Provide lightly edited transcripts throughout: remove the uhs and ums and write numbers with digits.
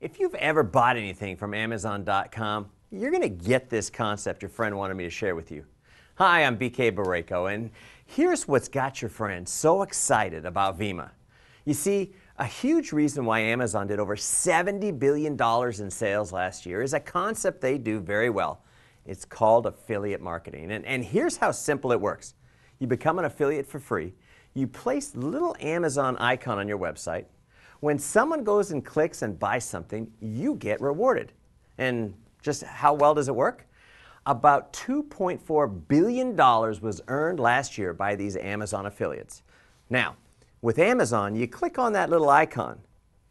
If you've ever bought anything from Amazon.com, you're going to get this concept your friend wanted me to share with you. Hi, I'm BK Barreco, and here's what's got your friend so excited about Vemma. You see, a huge reason why Amazon did over $70 billion in sales last year is a concept they do very well. It's called affiliate marketing, and here's how simple it works. You become an affiliate for free. You place the little Amazon icon on your website. When someone goes and clicks and buys something, you get rewarded. And just how well does it work? About $2.4 billion was earned last year by these Amazon affiliates. Now, with Amazon, you click on that little icon,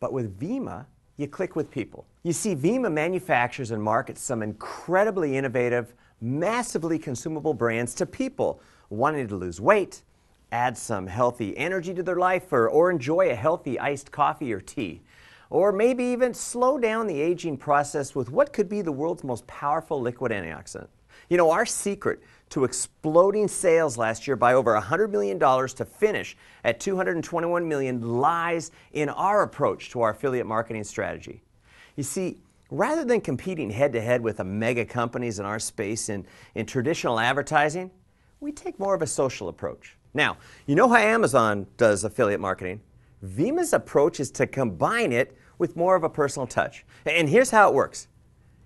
but with Vemma, you click with people. You see, Vemma manufactures and markets some incredibly innovative, massively consumable brands to people wanting to lose weight, add some healthy energy to their life, or enjoy a healthy iced coffee or tea, or maybe even slow down the aging process with what could be the world's most powerful liquid antioxidant. You know, our secret to exploding sales last year by over $100 million to finish at $221 million lies in our approach to our affiliate marketing strategy. You see, rather than competing head-to-head with the mega companies in our space in traditional advertising, we take more of a social approach. Now, you know how Amazon does affiliate marketing? Vemma's approach is to combine it with more of a personal touch. And here's how it works.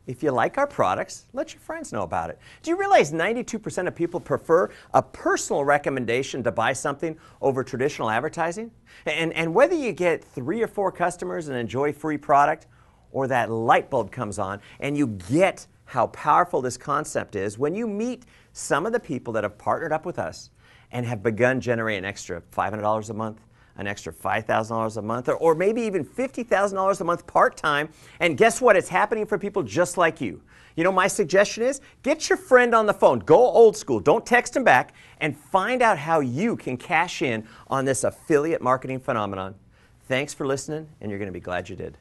If you like our products, let your friends know about it. Do you realize 92% of people prefer a personal recommendation to buy something over traditional advertising? And whether you get 3 or 4 customers and enjoy free product, or that light bulb comes on and you get how powerful this concept is when you meet some of the people that have partnered up with us and have begun generating an extra $500 a month, an extra $5,000 a month, or maybe even $50,000 a month part-time. And guess what? It's happening for people just like you. You know, my suggestion is get your friend on the phone. Go old school. Don't text him back, and find out how you can cash in on this affiliate marketing phenomenon. Thanks for listening, and you're going to be glad you did.